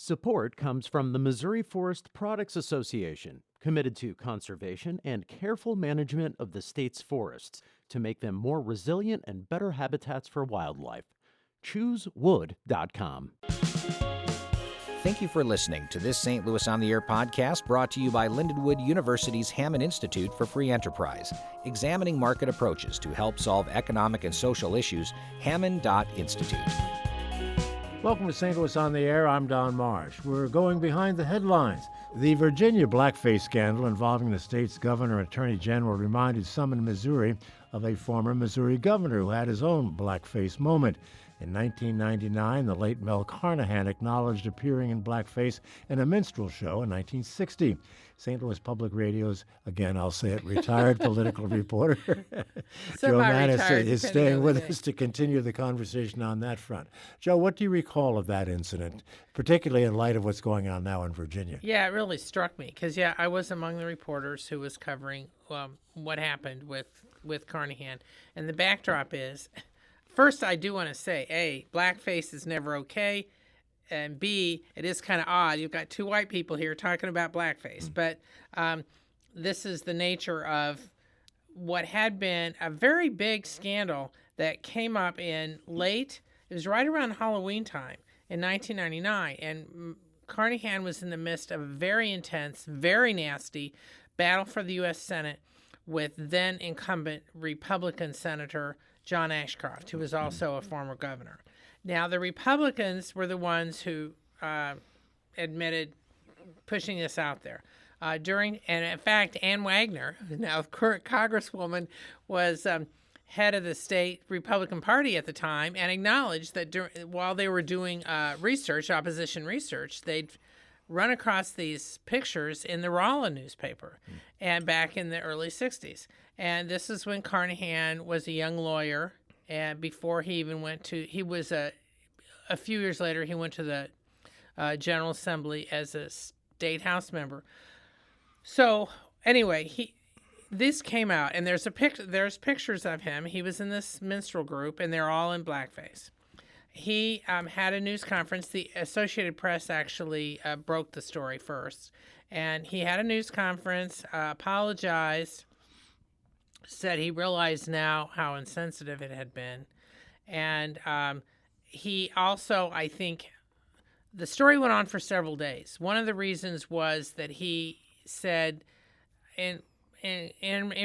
Support comes from the Missouri Forest Products Association, committed to conservation and careful management of the state's forests to make them more resilient and better habitats for wildlife. ChooseWood.com. Thank you for listening to this St. Louis on the Air podcast brought to you by Lindenwood University's Hammond Institute for Free Enterprise, examining market approaches to help solve economic and social issues. Hammond.Institute. Welcome to St. Louis on the Air. I'm Don Marsh. We're going behind the headlines. The Virginia Blackface scandal involving the state's governor and attorney general reminded some in Missouri of a former Missouri governor who had his own blackface moment. In 1999, the late Mel Carnahan acknowledged appearing in blackface in a minstrel show in 1960. St. Louis Public Radio's, again, I'll say it, retired political reporter, Jo Mannies, is staying with us to continue the conversation on that front. Jo, what do you recall of that incident, particularly in light of what's going on now in Virginia? Yeah, it really struck me because, I was among the reporters who was covering what happened with Carnahan. And the backdrop is, first, I do want to say, A, blackface is never okay. And B, it is kind of odd. You've got two white people here talking about blackface. But this is the nature of what had been a very big scandal that came up it was right around Halloween time in 1999. And Carnahan was in the midst of a very intense, very nasty battle for the U.S. Senate with then incumbent Republican Senator John Ashcroft, who was also a former governor. Now, the Republicans were the ones who admitted pushing this out there. And in fact, Ann Wagner, now current Congresswoman, was head of the state Republican Party at the time, and acknowledged that while they were doing opposition research, they'd run across these pictures in the Rolla newspaper, and back in the early 60s. And this is when Carnahan was a young lawyer, and before he even a few years later, he went to the General Assembly as a state house member. So anyway, this came out, and there's pictures of him. He was in this minstrel group, and they're all in blackface. He had a news conference. The Associated Press actually broke the story first. And he had a news conference, apologized, said he realized now how insensitive it had been. And he also, I think, the story went on for several days. One of the reasons was that he said, in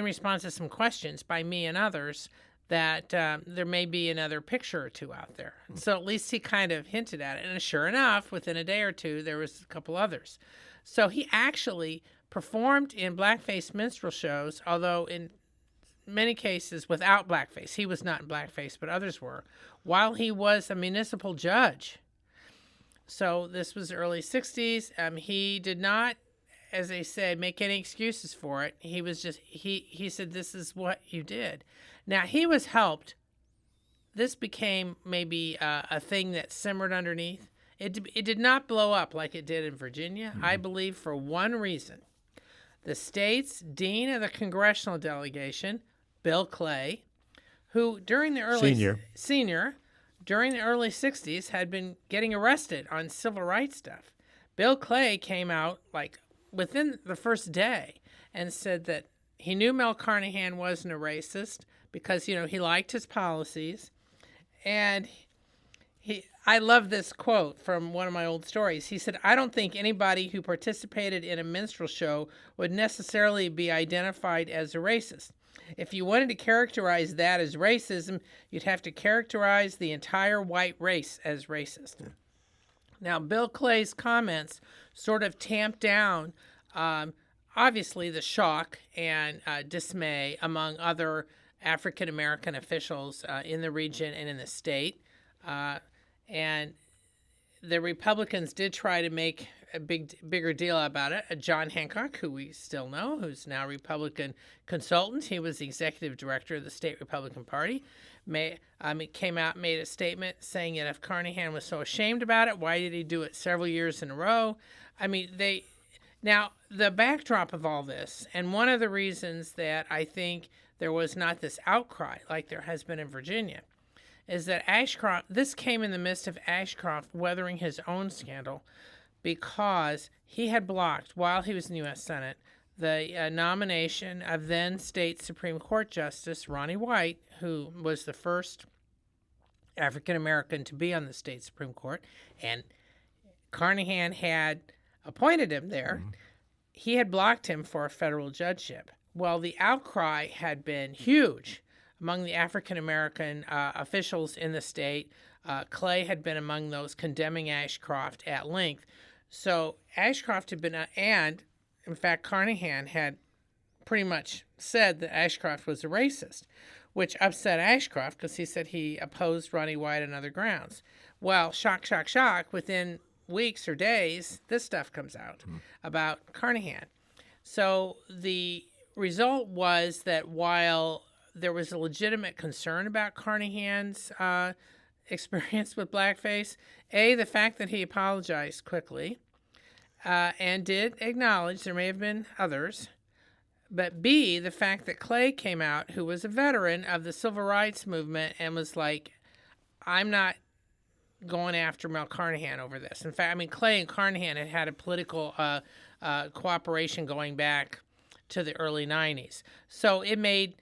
response to some questions by me and others, that there may be another picture or two out there. So at least he kind of hinted at it. And sure enough, within a day or two, there was a couple others. So he actually performed in blackface minstrel shows, although in many cases without blackface. He was not in blackface, but others were, while he was a municipal judge. So this was early 60s. He did not, as I said, make any excuses for it. He was just, he said, this is what you did. Now, he was helped. This became maybe a thing that simmered underneath. It did not blow up like it did in Virginia, I believe, for one reason. The state's dean of the congressional delegation, Bill Clay, who during the early during the early 60s had been getting arrested on civil rights stuff. Bill Clay came out like within the first day and said that he knew Mel Carnahan wasn't a racist because, he liked his policies. And I love this quote from one of my old stories. He said, "I don't think anybody who participated in a minstrel show would necessarily be identified as a racist. If you wanted to characterize that as racism, you'd have to characterize the entire white race as racist." Now, Bill Clay's comments sort of tamped down, obviously, the shock and dismay among other African-American officials in the region and in the state. And the Republicans did try to make a bigger deal about it. John Hancock, who we still know, who's now Republican consultant, he was the executive director of the state Republican Party, came out and made a statement saying that if Carnahan was so ashamed about it, why did he do it several years in a row? Now, the backdrop of all this, and one of the reasons that I think there was not this outcry like there has been in Virginia, is that this came in the midst of Ashcroft weathering his own scandal, because he had blocked, while he was in the U.S. Senate, the nomination of then state Supreme Court Justice Ronnie White, who was the first African American to be on the state Supreme Court, and Carnahan had appointed him there. Mm-hmm. He had blocked him for a federal judgeship. Well, the outcry had been huge among the African American officials in the state. Clay had been among those condemning Ashcroft at length. So Ashcroft had been, and in fact, Carnahan had pretty much said that Ashcroft was a racist, which upset Ashcroft because he said he opposed Ronnie White on other grounds. Well, shock, shock, shock, within weeks or days, this stuff comes out about Carnahan. So the result was that while there was a legitimate concern about Carnahan's experience with blackface, A, the fact that he apologized quickly and did acknowledge there may have been others, but B, the fact that Clay came out, who was a veteran of the civil rights movement, and was like, I'm not going after Mel Carnahan over this. In fact, I mean, Clay and Carnahan had had a political cooperation going back to the early 90s. So it made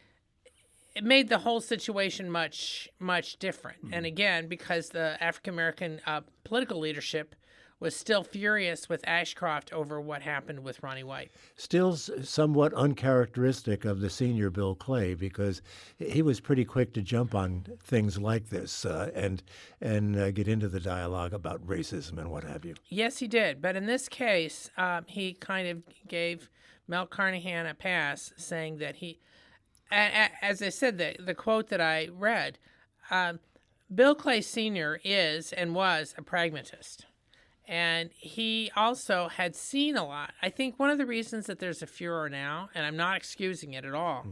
the whole situation much, much different. Mm-hmm. And again, because the African-American political leadership was still furious with Ashcroft over what happened with Ronnie White. Still somewhat uncharacteristic of the senior Bill Clay, because he was pretty quick to jump on things like this and get into the dialogue about racism and what have you. Yes, he did. But in this case, he kind of gave Mel Carnahan a pass, saying that he, as I said, the quote that I read, Bill Clay Sr. is and was a pragmatist. And he also had seen a lot. I think one of the reasons that there's a furor now, and I'm not excusing it at all,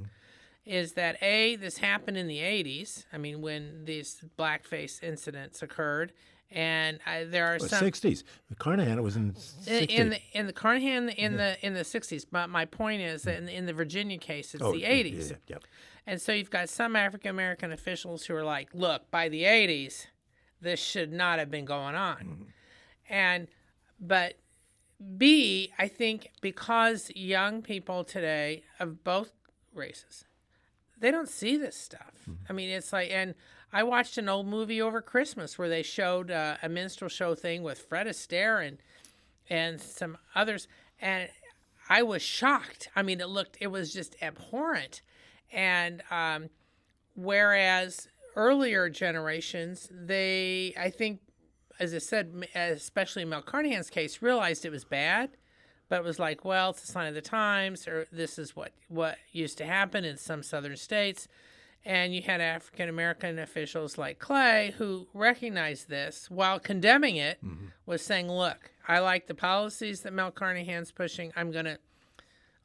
is that, A, this happened in the 80s, I mean, when these blackface incidents occurred, and there are some... 60s. The Carnahan was in 60s. In the Carnahan in the 60s. But my point is that in the Virginia case, it's the 80s. Yeah. And so you've got some African-American officials who are like, look, by the 80s, this should not have been going on. But B, I think because young people today of both races, they don't see this stuff. I mean, it's like, and I watched an old movie over Christmas where they showed a minstrel show thing with Fred Astaire and some others, and I was shocked. I mean, it was just abhorrent. And whereas earlier generations, I think, as I said, especially in Mel Carnahan's case, realized it was bad, but it was like, well, it's a sign of the times, or this is what used to happen in some southern states. And you had African-American officials like Clay who recognized this while condemning it, was saying, look, I like the policies that Mel Carnahan's pushing.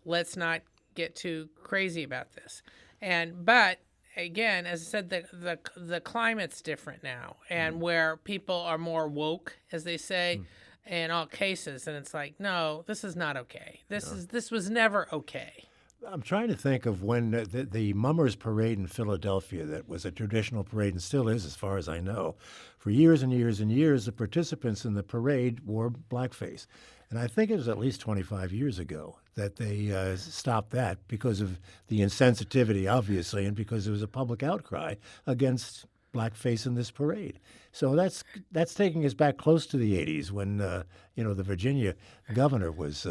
Let's not get too crazy about this. But again, as I said, the climate's different now, and where people are more woke, as they say, in all cases, and it's like, no, this is not okay. This was never okay. I'm trying to think of when the Mummers Parade in Philadelphia, that was a traditional parade and still is, as far as I know. For years and years and years, the participants in the parade wore blackface. And I think it was at least 25 years ago that they stopped that because of the insensitivity, obviously, and because there was a public outcry against blackface in this parade. So that's taking us back close to the 80s when the Virginia governor was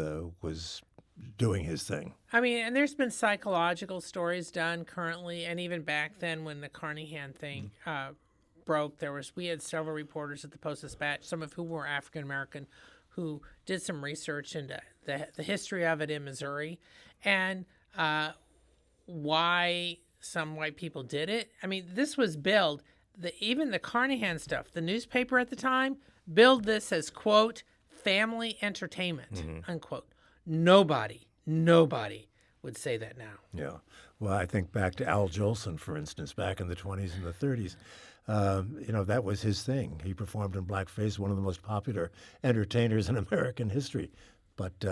doing his thing. I mean, and there's been psychological stories done currently, and even back then when the Carnahan thing broke, we had several reporters at the Post-Dispatch, some of whom were African American, who did some research into the history of it in Missouri and why some white people did it. I mean, this was billed, even the Carnahan stuff, the newspaper at the time billed this as, quote, family entertainment, unquote. Nobody would say that now. Yeah. Well, I think back to Al Jolson, for instance, back in the 20s and the 30s. That was his thing. He performed in blackface, one of the most popular entertainers in American history. But,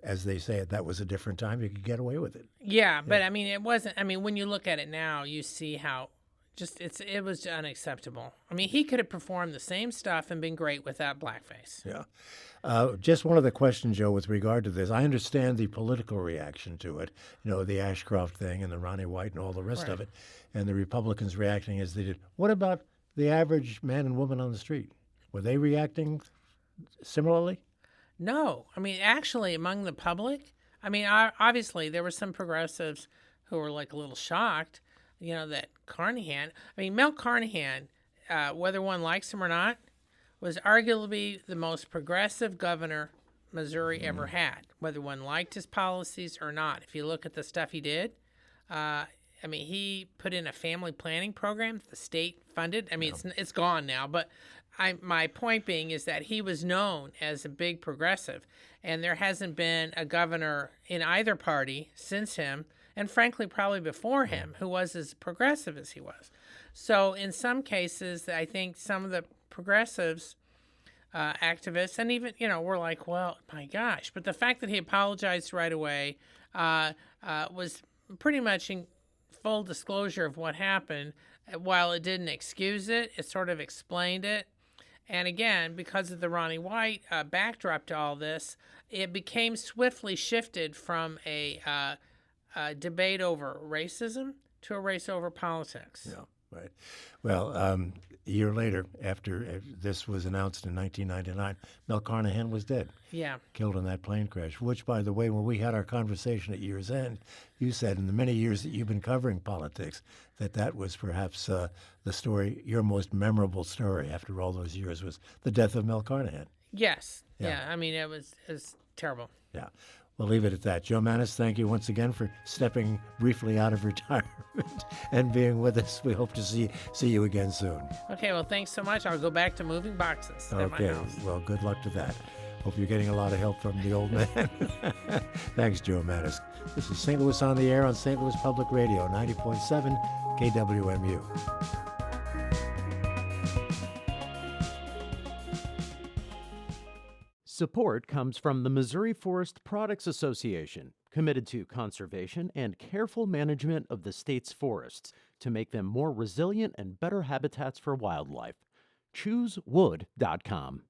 as they say, that was a different time. You could get away with it. Yeah, but I mean, it wasn't. I mean, when you look at it now, you see how it was unacceptable. I mean, he could have performed the same stuff and been great without blackface. Yeah. Just one other question, Joe, with regard to this. I understand the political reaction to it, the Ashcroft thing and the Ronnie White and all the rest of it, and the Republicans reacting as they did. What about the average man and woman on the street? Were they reacting similarly? No. I mean, actually, among the public, obviously, there were some progressives who were like a little shocked, that Carnahan, Mel Carnahan, whether one likes him or not, was arguably the most progressive governor Missouri ever had, whether one liked his policies or not. If you look at the stuff he did, he put in a family planning program the state funded. It's gone now, but my point being is that he was known as a big progressive, and there hasn't been a governor in either party since him, and frankly probably before him, who was as progressive as he was. So in some cases, I think some of the progressives, activists, and even, were like, well, my gosh. But the fact that he apologized right away was pretty much in full disclosure of what happened. While it didn't excuse it, it sort of explained it. And again, because of the Ronnie White backdrop to all this, it became swiftly shifted from a debate over racism to a race over politics. Yeah, right. Well, a year later, after this was announced in 1999, Mel Carnahan was dead. Yeah. Killed in that plane crash, which, by the way, when we had our conversation at year's end, you said in the many years that you've been covering politics, that was perhaps the story, your most memorable story after all those years was the death of Mel Carnahan. Yes. Yeah. It was terrible. Yeah. We'll leave it at that. Jo Mannies, thank you once again for stepping briefly out of retirement and being with us. We hope to see you again soon. Okay, well, thanks so much. I'll go back to moving boxes at my house. Well, good luck to that. Hope you're getting a lot of help from the old man. Thanks, Jo Mannies. This is St. Louis on the Air on St. Louis Public Radio, 90.7 KWMU. Support comes from the Missouri Forest Products Association, committed to conservation and careful management of the state's forests to make them more resilient and better habitats for wildlife. ChooseWood.com.